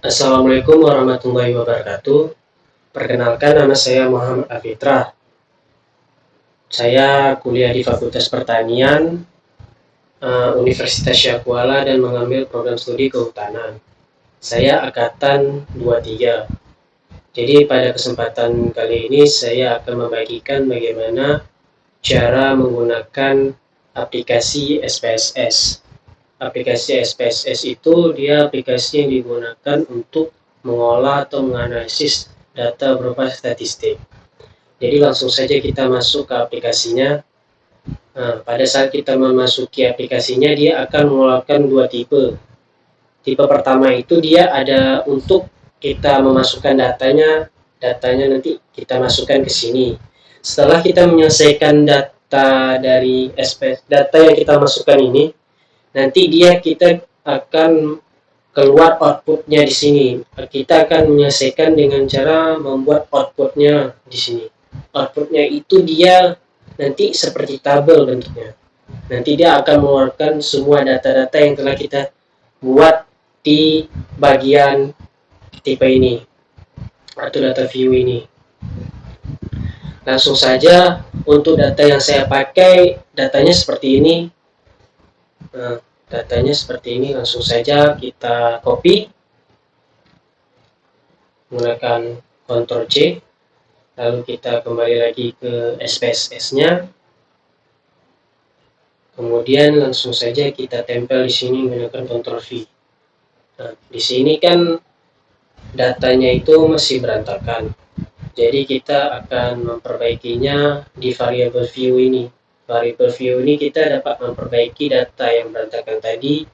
Assalamualaikum warahmatullahi wabarakatuh. Perkenalkan, nama saya Muhammad Afitra. Saya kuliah di Fakultas Pertanian Universitas Syakuala dan mengambil program studi kehutanan. Saya angkatan 23. Jadi pada kesempatan kali ini saya akan membagikan bagaimana cara menggunakan aplikasi SPSS. Aplikasi SPSS itu dia aplikasi yang digunakan untuk mengolah atau menganalisis data berupa statistik. Jadi langsung saja kita masuk ke aplikasinya. Nah, pada saat kita memasuki aplikasinya, dia akan mengeluarkan dua tipe. Tipe pertama itu dia ada untuk kita memasukkan datanya nanti kita masukkan ke sini. Setelah kita menyelesaikan data dari SPSS, data yang kita masukkan ini, nanti kita akan keluar outputnya di sini. Kita akan menyelesaikan dengan cara membuat outputnya di sini. Outputnya itu dia nanti seperti tabel bentuknya. Nanti dia akan mengeluarkan semua data-data yang telah kita buat di bagian tipe ini atau data view ini. Langsung saja untuk data yang saya pakai, datanya seperti ini. Nah, datanya seperti ini, langsung saja kita copy menggunakan Ctrl C, lalu kita kembali lagi ke SPSS-nya, kemudian langsung saja kita tempel di sini menggunakan Ctrl V. Nah, di sini kan datanya itu masih berantakan, jadi kita akan memperbaikinya di variable view ini. Variable view ini kita dapat memperbaiki data yang berantakan tadi,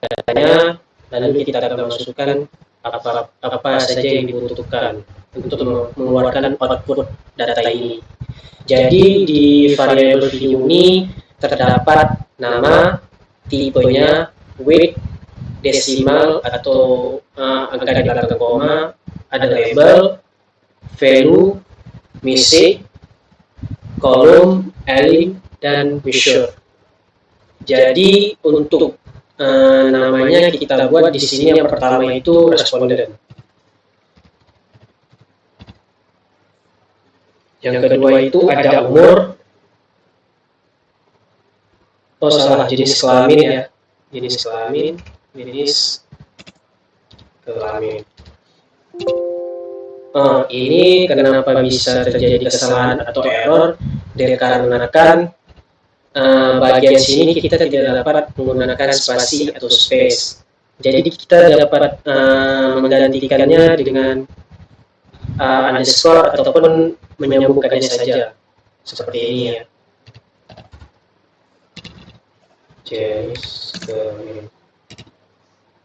datanya, lalu kita akan masukkan apa saja yang dibutuhkan untuk mengeluarkan output data ini. Jadi di variable view ini terdapat nama, tipenya, weight, desimal atau angka di belakang koma, ada label, value, music, kolom, element, dan measure. Jadi untuk namanya kita buat di sini yang pertama itu responden. Yang kedua itu ada umur. Oh salah, jenis kelamin ya. Jenis kelamin. Ini kenapa bisa terjadi kesalahan atau error? Dikarenakan bagian sini kita tidak dapat menggunakan spasi atau space. Jadi kita dapat menggantikannya dengan underscore ataupun menyambungkannya saja seperti ini ya.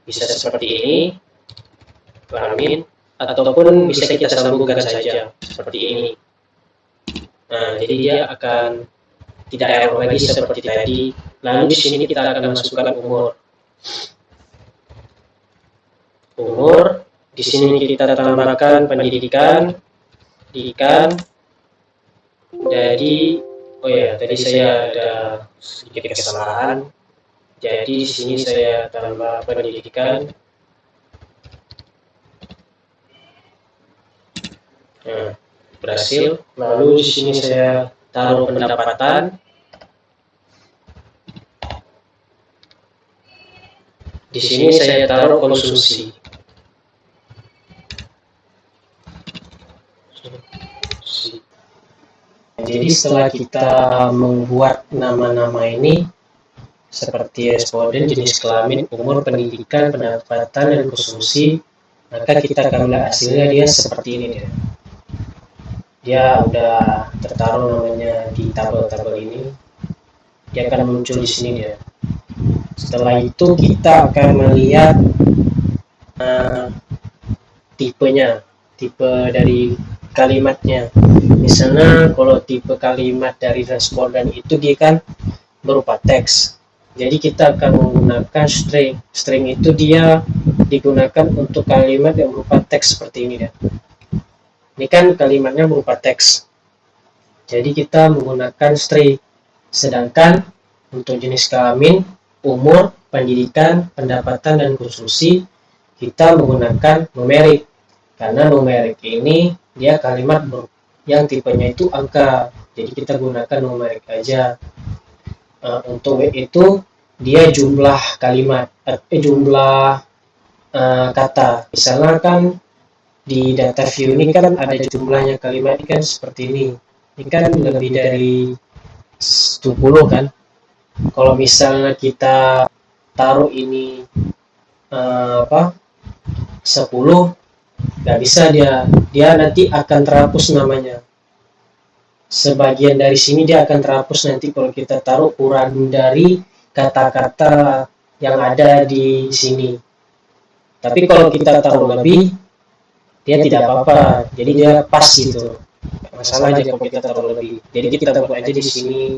Bisa seperti ini, kelamin, ataupun bisa kita sambungkan saja seperti ini. Nah, jadi dia akan tidak error lagi seperti tadi. Lalu di sini kita akan masukkan umur. Di sini kita tambahkan pendidikan. Jadi, tadi saya ada sedikit kesalahan. Jadi di sini saya tambah pendidikan. Nah, berhasil. Lalu di sini saya taruh pendapatan. Di sini saya taruh konsumsi. Jadi setelah kita membuat nama-nama ini seperti responden, jenis kelamin, umur, pendidikan, pendapatan, dan konsumsi, maka kita akan lihat hasilnya dia seperti ini dia. Dia udah tertaruh namanya di tabel-tabel ini. Dia akan muncul di sini dia. Setelah itu kita akan melihat tipe dari kalimatnya. Misalnya kalau tipe kalimat dari responden itu dia kan berupa teks. Jadi kita akan menggunakan string. String itu dia digunakan untuk kalimat yang berupa teks seperti ini ya. Ini kan kalimatnya berupa teks. Jadi kita menggunakan string. Sedangkan untuk jenis kelamin, umur, pendidikan, pendapatan, dan konsumsi kita menggunakan numerik, karena numerik ini dia kalimat yang tipenya itu angka, jadi kita gunakan numerik aja. Untuk W itu dia jumlah kalimat, jumlah kata. Misalnya kan di data view ini kan ada jumlahnya kalimat ini kan seperti ini. Ini kan lebih dari 70 kan. Kalau misalnya kita taruh ini 10, nggak bisa, dia nanti akan terhapus namanya. Sebagian dari sini dia akan terhapus nanti kalau kita taruh kurang dari kata-kata yang ada di sini. Tapi kalau kita taruh lebih, dia tidak apa-apa, jadi dia pas gitu. Masalah aja kalau kita taruh lebih. Jadi kita buat aja di sini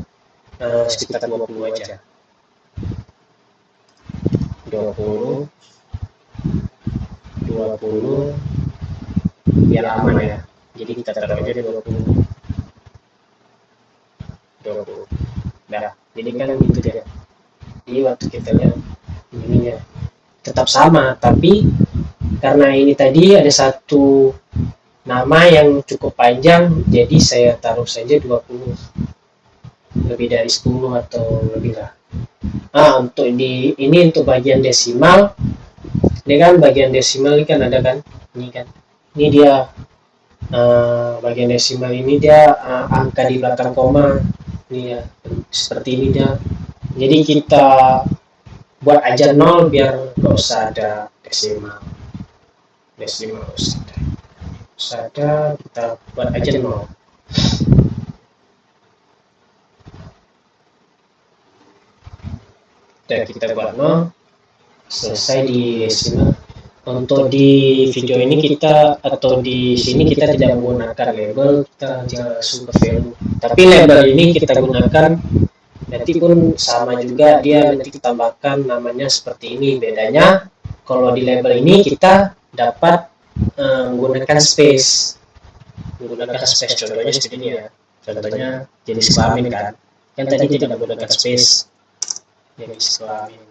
sekitar 20 aja. 20 biar aman ya. Jadi kita taruh aja 20. Nah, jadi kan gitu dia. Jadi waktu kita lihat ininya tetap sama, tapi karena ini tadi ada satu nama yang cukup panjang, jadi saya taruh saja 20. Lebih dari 10 atau lebih lah. Untuk ini untuk bagian desimal. Ini kan bagian desimal ini kan ada kan? Ini kan. Ini dia bagian desimal ini dia angka di belakang koma. Ini ya, seperti ini dia. Jadi kita buat aja 0 biar nggak usah ada desimal. Desimal usah ada, kita buat aja 0. Dan kita buat 0, selesai di desimal. Untuk di video ini kita atau di sini kita tidak menggunakan label, kita hanya super value. Tapi label ini kita gunakan nanti pun sama juga, dia nanti ditambahkan namanya seperti ini. Bedanya kalau di label ini kita dapat menggunakan space. Contohnya seperti ini ya. Contohnya jenis kelamin kan. Kan tadi kita menggunakan space. Jenis kelamin.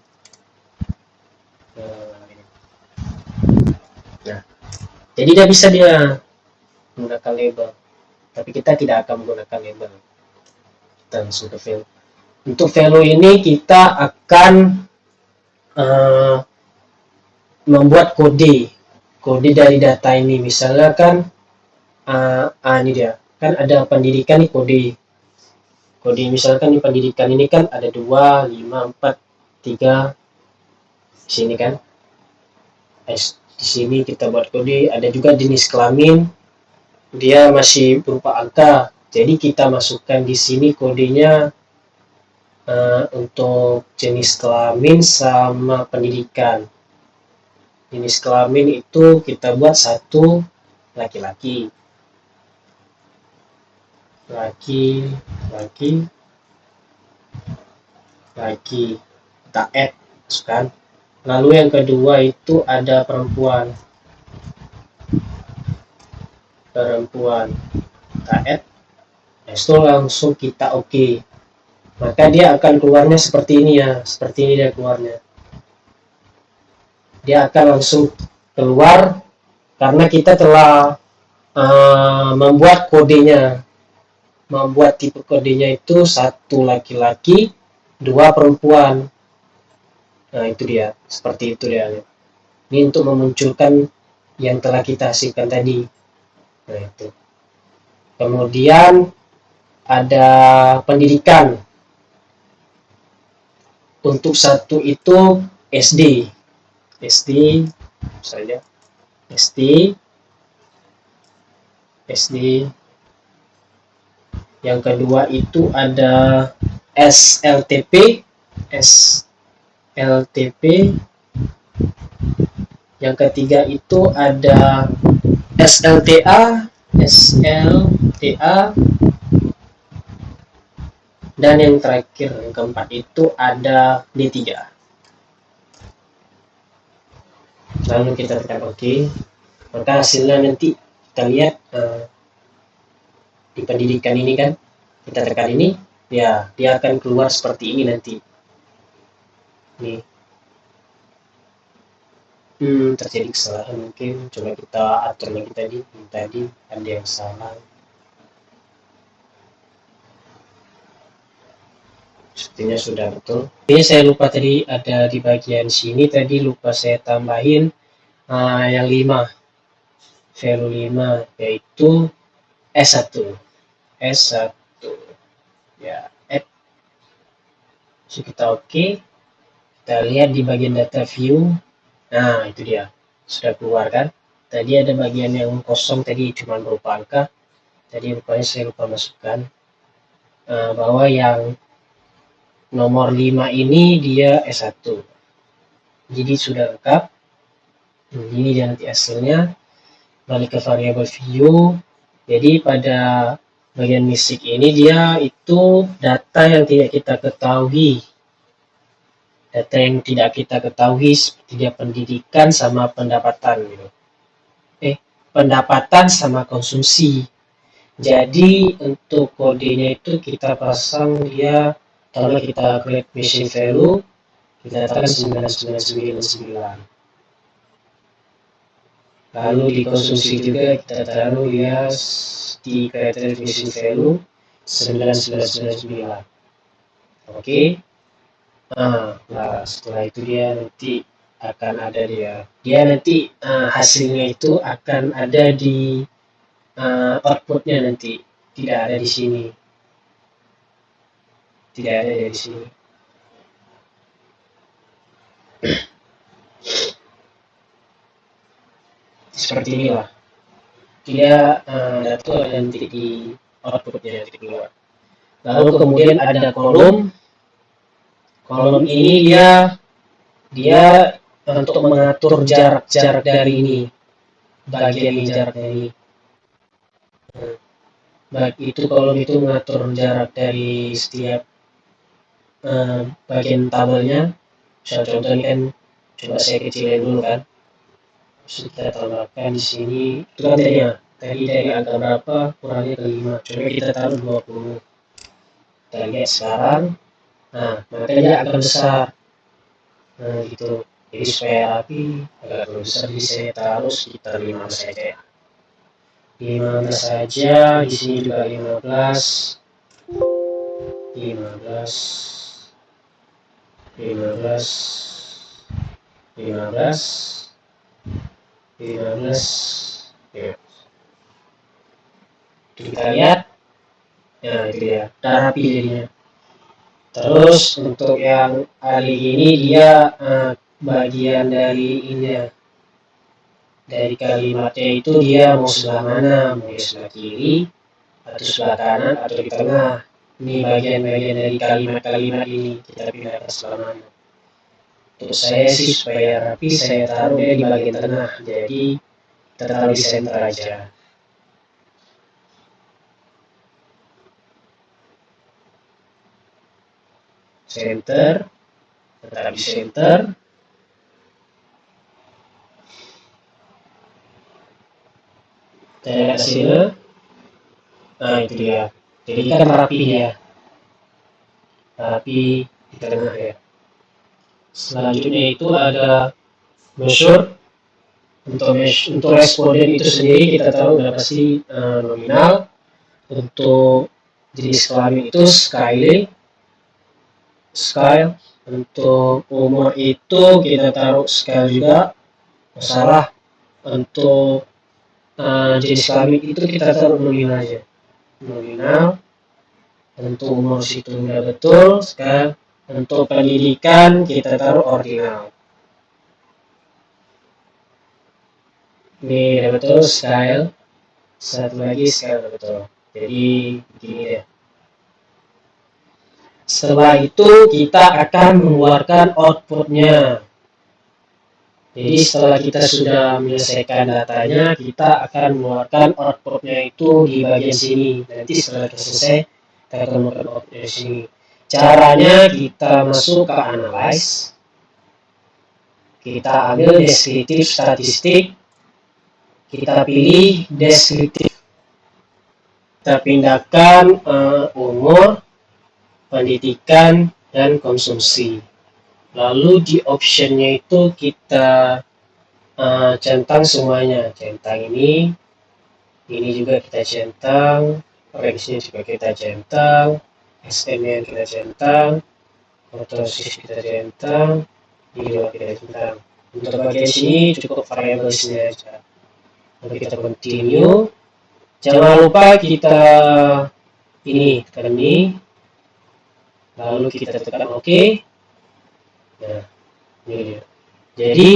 Nah, jadi dia bisa dia menggunakan label, tapi kita tidak akan menggunakan label. Kita langsung ke value. Untuk value ini kita akan membuat kode dari data ini. Misalnya kan ini dia kan ada pendidikan nih, kode misalkan di pendidikan ini kan ada 2, 5, 4, 3 di sini kan. Di sini kita buat kode. Ada juga jenis kelamin, dia masih berupa angka, jadi kita masukkan di sini kodenya untuk jenis kelamin sama pendidikan. Jenis kelamin itu kita buat 1 laki-laki, kita add, masukkan. Lalu yang kedua itu ada perempuan, kita add. Itu langsung kita oke. Maka dia akan keluarnya seperti ini ya, seperti ini dia keluarnya. Dia akan langsung keluar karena kita telah membuat kodenya, membuat tipe kodenya itu 1 laki-laki, 2 perempuan. Nah itu dia, seperti itu dia. Ini untuk memunculkan yang telah kita hasilkan tadi. Nah itu. Kemudian ada pendidikan. Untuk 1 itu SD saja. SD. Yang kedua itu ada SLTP. Yang ketiga itu ada SLTA. Dan yang terakhir, yang keempat itu ada D3. Lalu kita tekan OK. Maka hasilnya nanti kita lihat di pendidikan ini kan, kita tekan ini, ya dia akan keluar seperti ini nanti. Nih. terjadi kesalahan, mungkin coba kita atur lagi tadi ada yang salah. Sepertinya sudah betul. Ini saya lupa tadi ada di bagian sini, tadi lupa saya tambahin yang 5, value 5, yaitu S1 ya. So, kita oke. Kita lihat di bagian data view. Nah, itu dia. Sudah keluar kan? Tadi ada bagian yang kosong, tadi cuma berupa angka. Tadi rupanya saya lupa masukkan bahwa yang nomor 5 ini dia S1. Jadi sudah lengkap. Ini dia nanti hasilnya. Balik ke variabel view. Jadi pada bagian misik ini dia itu data yang tidak kita ketahui. Data yang tidak kita ketahui seperti dia pendidikan sama pendapatan gitu. Pendapatan sama konsumsi. Jadi untuk kodenya itu kita pasang dia, kalau kita create machine value, kita tekan 9999. Lalu di konsumsi juga kita taruh ya di create machine value 9999. Oke. Nah, setelah itu dia nanti akan ada dia nanti hasilnya itu akan ada di outputnya, nanti tidak ada di sini, seperti inilah dia data ada nanti di outputnya nanti keluar. Lalu kemudian ada kolom ini dia untuk mengatur jarak dari ini, bagian ini jarak dari baik itu kolom itu mengatur jarak dari setiap bagian tabelnya. Misal contohnya kan, coba saya kecilin dulu kan, kita tambahkan di sini itu kan tadi dari angka berapa kurangnya ke 5, coba kita taruh 20. Kita lihat sekarang, makanya akan besar. Gitu. Jadi supaya rapi agak besar, jadi saya taruh sekitar 15 saja. 15 saja, di sini juga 15. Ya. Kita lihat, nah itu dia, udah rapi jadinya. Terus untuk yang kali ini dia bagian dari ini, dari kalimatnya itu dia mau sebelah mana, mau di sebelah kiri atau sebelah kanan atau di tengah. Ini bagian-bagian dari kalimat-kalimat ini kita pindah ke sebelah mana. Untuk saya sih supaya rapi, saya taruh dia di bagian tengah, jadi kita taruh di center aja. Center, tetap di center. Kita lihat hasilnya. Nah itu dia, jadi kan rapi dia, rapi di tengah ya. Selanjutnya itu ada measure. Untuk responden itu sendiri kita tahu udah pasti nominal. Untuk jenis kelamin itu scale. Untuk umur itu kita taruh scale juga, masalah. Untuk jenis kelamin itu kita taruh nominal aja, nominal. Untuk umur situ udah betul. Sekarang untuk pendidikan kita taruh ordinal. Ini udah betul scale. Satu lagi scale udah betul. Jadi begini deh. Setelah itu kita akan mengeluarkan outputnya. Jadi setelah kita sudah menyelesaikan datanya, kita akan mengeluarkan outputnya itu di bagian sini. Nanti setelah kita selesai, kita akan mengeluarkan outputnya di sini. Caranya kita masuk ke analyze, kita ambil deskriptif statistik, kita pilih deskriptif, kita pindahkan umur, pendidikan, dan konsumsi. Lalu di optionnya itu kita centang semuanya, centang ini juga kita centang, range-nya juga kita centang, SM-nya kita centang, kurtosis kita centang, ini juga kita centang. Untuk bagian sini cukup variablesnya aja. Lalu kita continue. Jangan lupa kita tekan ini, lalu kita tekan OK. Nah, ini dia. Jadi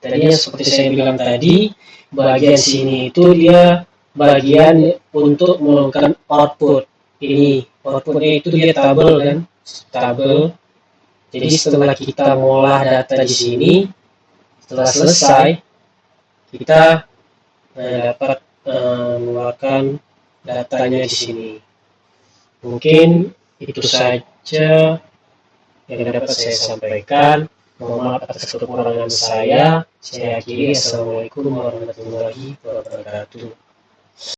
tadinya seperti saya bilang tadi, bagian sini itu dia bagian untuk menurunkan output. Ini outputnya itu dia tabel kan, tabel. Jadi setelah kita mengolah data di sini, setelah selesai, kita dapat mengeluarkan datanya di sini. Mungkin itu saja yang dapat saya sampaikan. Mohon maaf atas kekurangan saya. Saya akhiri. Assalamualaikum warahmatullahi wabarakatuh.